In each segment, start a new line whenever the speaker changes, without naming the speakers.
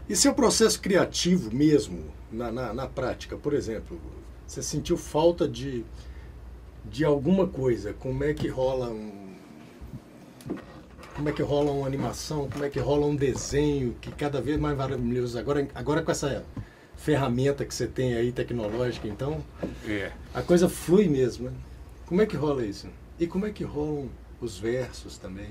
E seu processo criativo mesmo, na prática, por exemplo, você sentiu falta de alguma coisa? Como é que rola como é que rola uma animação? Como é que rola um desenho que cada vez mais maravilhoso? Agora com essa ferramenta que você tem aí, tecnológica, então, a coisa flui mesmo, né? Como é que rola isso? E como é que rolam os versos também?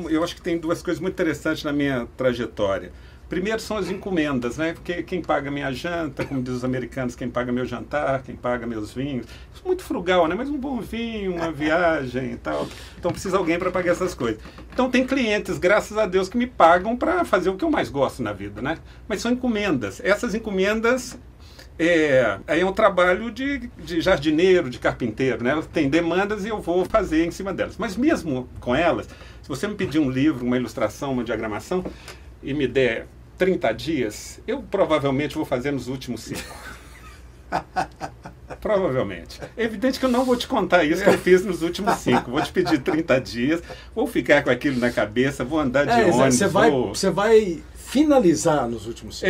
Eu acho que tem duas coisas muito interessantes na minha trajetória. Primeiro são as encomendas, né? Porque quem paga minha janta, como diz os americanos, quem paga meu jantar, quem paga meus vinhos. Isso é muito frugal, né? Mas um bom vinho, uma viagem e tal. Então precisa alguém para pagar essas coisas. Então tem clientes, graças a Deus, que me pagam para fazer o que eu mais gosto na vida, né? Mas são encomendas. Essas encomendas aí é um trabalho de jardineiro, de carpinteiro, né? Elas têm demandas e eu vou fazer em cima delas. Mas mesmo com elas, se você me pedir um livro, uma ilustração, uma diagramação e me der 30 dias, eu provavelmente vou fazer nos últimos 5. Provavelmente. É evidente que eu não vou te contar isso que eu fiz nos últimos 5. Vou te pedir 30 dias, vou ficar com aquilo na cabeça, vou andar de ônibus.
Você vai finalizar nos últimos 5.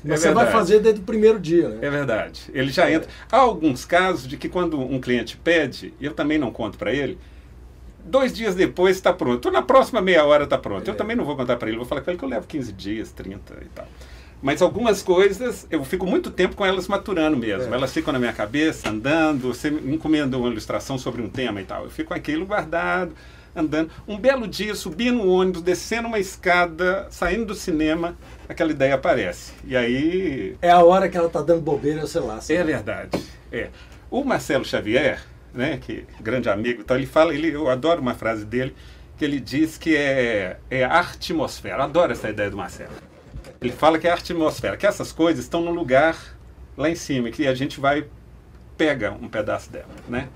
Mas você vai fazer desde o primeiro dia, né?
É verdade. Ele já entra. Há alguns casos de que quando um cliente pede, eu também não conto para ele, 2 dias depois está pronto. Na próxima meia hora está pronto. Eu também não vou contar para ele. Vou falar com ele que eu levo 15 dias, 30 e tal. Mas algumas coisas, eu fico muito tempo com elas maturando mesmo. Elas ficam na minha cabeça, andando. Você me encomenda uma ilustração sobre um tema e tal. Eu fico com aquilo guardado, andando. Um belo dia, subindo no ônibus, descendo uma escada, saindo do cinema, aquela ideia aparece. E aí...
É a hora que ela está dando bobeira, sei lá.
É verdade. O Marcelo Xavier, né, que grande amigo, então eu adoro uma frase dele, que ele diz que é a atmosfera. Eu adoro essa ideia do Marcelo. Ele fala que é a atmosfera, que essas coisas estão no lugar lá em cima, e que a gente pega um pedaço dela, né?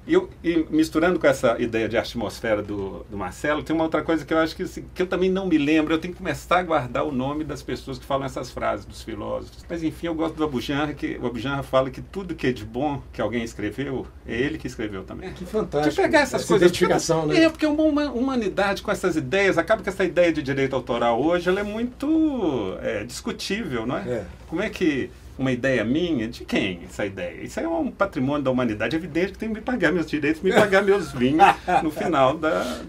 E misturando com essa ideia de atmosfera do Marcelo, tem uma outra coisa que eu acho que eu também não me lembro. Eu tenho que começar a guardar o nome das pessoas que falam essas frases, dos filósofos. Mas enfim, eu gosto do Abujamra, que o Abujamra fala que tudo que é de bom que alguém escreveu, é ele que escreveu também.
Que fantástico.
De pegar essas coisas.
Identificação, né?
Porque uma humanidade com essas ideias, acaba que essa ideia de direito autoral hoje, ela é muito discutível, não é? Como é que uma ideia minha, de quem essa ideia? Isso é um patrimônio da humanidade. É evidente que tem que me pagar meus direitos, me pagar meus vinhos no final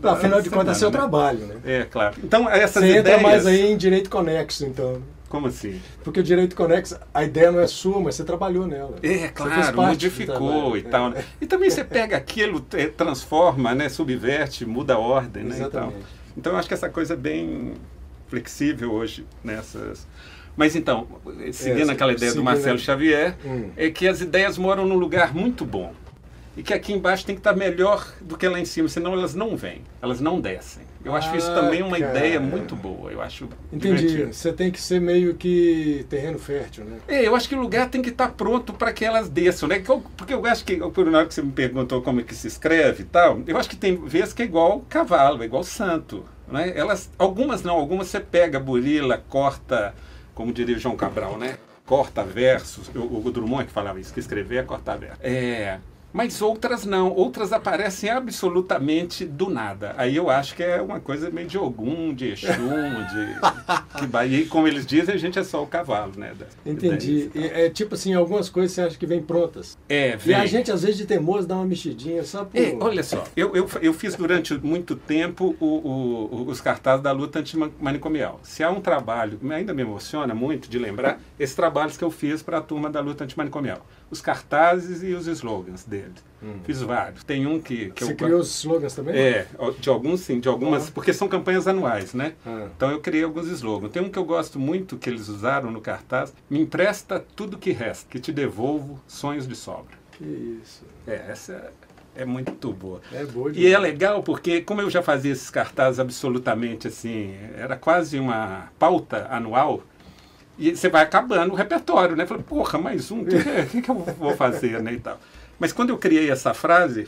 afinal de contas, é seu trabalho, né?
Claro. Então, essas
ideias...
Você
entra mais aí em direito conexo, então.
Como assim?
Porque o direito conexo, a ideia não é sua, mas você trabalhou nela.
Claro, modificou e tal. Né? E também você pega aquilo, transforma, né, subverte, muda a ordem, né?
Exatamente.
Então, eu acho que essa coisa é bem flexível hoje nessas... Mas então, seguindo aquela ideia do Marcelo Xavier, é que as ideias moram num lugar muito bom. E que aqui embaixo tem que estar melhor do que lá em cima, senão elas não vêm, elas não descem. Eu acho isso também uma ideia muito boa. Eu acho
divertido. Você tem que ser meio que terreno fértil, né?
Eu acho que o lugar tem que estar pronto para que elas desçam, né? Porque eu acho que, por na hora que você me perguntou como é que se escreve e tal, eu acho que tem vezes que é igual cavalo, é igual santo. Né? Algumas não, algumas você pega, burila, corta... Como diria o João Cabral, né? Corta versos. O Drummond que falava isso, que escrever é cortar versos. Mas outras não. Outras aparecem absolutamente do nada. Aí eu acho que é uma coisa meio de Ogum, de Exum, e como eles dizem, a gente é só o cavalo, né?
Entendi. É tipo assim, algumas coisas você acha que vêm prontas.
Vem.
E a gente, às vezes, de teimoso, dá uma mexidinha só por...
olha só, eu fiz durante muito tempo os cartazes da luta antimanicomial. Se há um trabalho, ainda me emociona muito de lembrar, esses trabalhos que eu fiz para a turma da luta antimanicomial. Os cartazes e os slogans deles. Fiz vários. Tem um que
Você criou os slogans também?
De alguns sim, de algumas, porque são campanhas anuais, né? Então eu criei alguns slogans. Tem um que eu gosto muito que eles usaram no cartaz: me empresta tudo que resta, que te devolvo sonhos de sobra.
Que isso.
Essa é muito boa.
É boa demais.
E é legal porque, como eu já fazia esses cartazes absolutamente assim, era quase uma pauta anual. E você vai acabando o repertório, né? Falei, porra, mais um, o que eu vou fazer, né, e tal. Mas quando eu criei essa frase,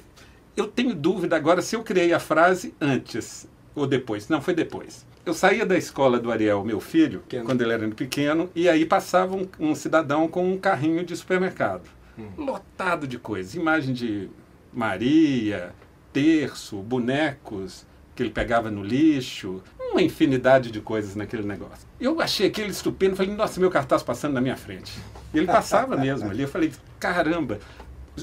eu tenho dúvida agora se eu criei a frase antes ou depois. Não, foi depois. Eu saía da escola do Ariel, meu filho, quando ele era pequeno, e aí passava um cidadão com um carrinho de supermercado, lotado de coisas. Imagem de Maria, terço, bonecos, que ele pegava no lixo, uma infinidade de coisas naquele negócio. Eu achei aquele estupendo, falei, nossa, meu cartaz passando na minha frente. E ele passava mesmo ali, eu falei, caramba.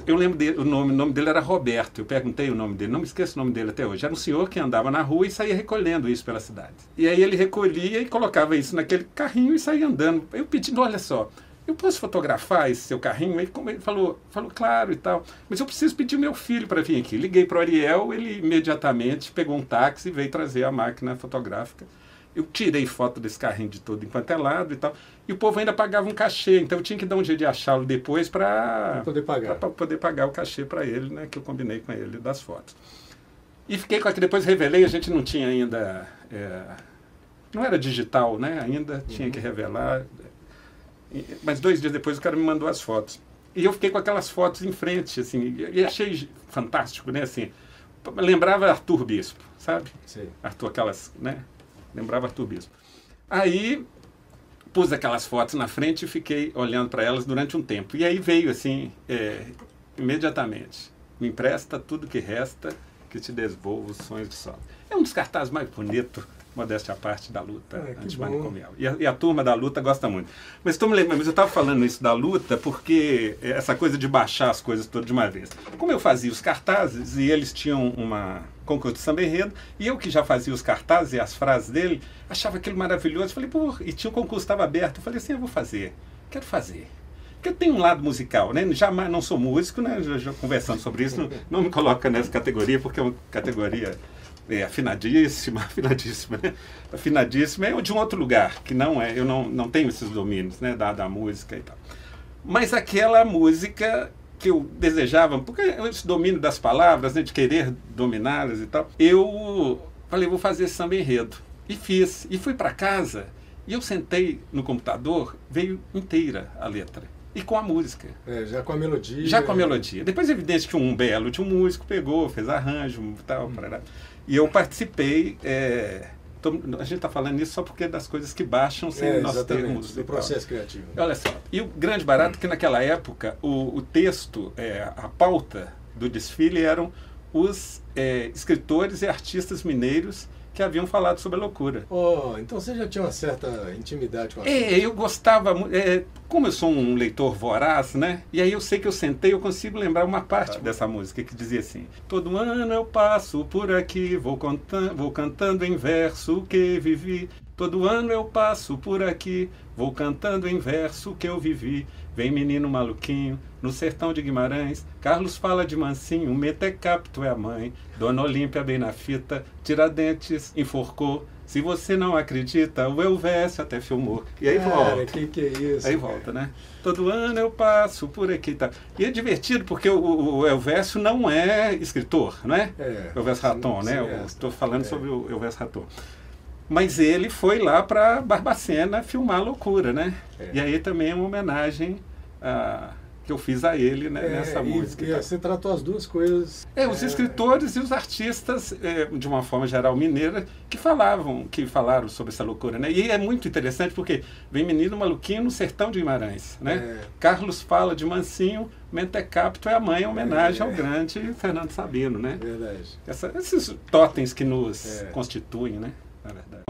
Eu lembro dele, o nome dele era Roberto, eu perguntei o nome dele, não me esqueço o nome dele até hoje. Era um senhor que andava na rua e saía recolhendo isso pela cidade. E aí ele recolhia e colocava isso naquele carrinho e saía andando. Eu pedi, olha só, eu posso fotografar esse seu carrinho? Ele falou, claro e tal, mas eu preciso pedir meu filho para vir aqui. Liguei para o Ariel, ele imediatamente pegou um táxi e veio trazer a máquina fotográfica. Eu tirei foto desse carrinho de todo enquanto é lado e tal. E o povo ainda pagava um cachê, então eu tinha que dar um jeito de achá-lo depois para poder pagar o cachê para ele, né, que eu combinei com ele das fotos. E fiquei com aquilo, depois revelei, a gente não tinha ainda... não era digital, né, ainda tinha que revelar. Mas 2 dias depois o cara me mandou as fotos. E eu fiquei com aquelas fotos em frente, assim, e achei fantástico, né, assim. Lembrava Arthur Bispo, sabe?
Sim.
Arthur, aquelas, né? Lembrava Arthur Bispo. Aí pus aquelas fotos na frente e fiquei olhando para elas durante um tempo. E aí veio assim, imediatamente, me empresta tudo que resta, que te devolvo os sonhos de sol. É um dos cartazes mais bonitos, modéstia à parte, da luta antimanicomial. E a turma da luta gosta muito. Mas estou me lembrando, mas eu estava falando isso da luta porque essa coisa de baixar as coisas todas de uma vez. Como eu fazia os cartazes e eles tinham uma concurso de samba enredo, e eu que já fazia os cartazes e as frases dele, achava aquilo maravilhoso. Falei, pô, e tinha o concurso, estava aberto. Eu falei assim, eu vou fazer, quero fazer. Porque eu tenho um lado musical, né? Jamais não sou músico, né? Já conversando sobre isso, não me coloca nessa categoria, porque é uma categoria afinadíssima, né? Afinadíssima é de um outro lugar, que não é, eu não tenho esses domínios, né? Da música e tal. Mas aquela música que eu desejava, porque esse domínio das palavras, né, de querer dominá-las e tal, eu falei, vou fazer samba enredo. E fiz. E fui para casa, e eu sentei no computador, veio inteira a letra. E com a música.
Já com a melodia.
Já com a melodia. Depois é evidente que um belo de um músico pegou, fez arranjo e tal. E eu participei. A gente está falando isso só porque é das coisas que baixam sem nós termos.
Do processo criativo.
Olha só. E o grande barato é que naquela época o texto, a pauta do desfile eram os escritores e artistas mineiros que haviam falado sobre a loucura.
Então você já tinha uma certa intimidade com a
eu gostava, como eu sou um leitor voraz, né? E aí eu sei que eu sentei, eu consigo lembrar uma parte dessa música que dizia assim: todo ano eu passo por aqui, vou cantando em verso o que vivi. Todo ano eu passo por aqui, vou cantando em verso o que eu vivi. Vem menino maluquinho, no sertão de Guimarães, Carlos fala de mansinho, Metecapto é a mãe, Dona Olímpia bem na fita, Tiradentes enforcou, se você não acredita, o Elvésio até filmou. E aí volta.
Que é isso?
Aí volta, né? Todo ano eu passo por aqui, tá? E é divertido porque o Elvésio não é escritor, né? O Elvésio Raton, né? Eu estou falando sobre o Elvésio Raton. Mas ele foi lá para Barbacena filmar a loucura, né? E aí também é uma homenagem que eu fiz a ele, né, nessa música.
E você tratou as duas coisas.
Os escritores e os artistas, de uma forma geral mineira, que falaram sobre essa loucura, né? E é muito interessante porque vem menino maluquinho no sertão de Guimarães, né? Carlos fala de mansinho, Mentecapto é a mãe, em homenagem ao grande Fernando Sabino, né?
Verdade.
Esses totens que nos constituem, né? Na verdade.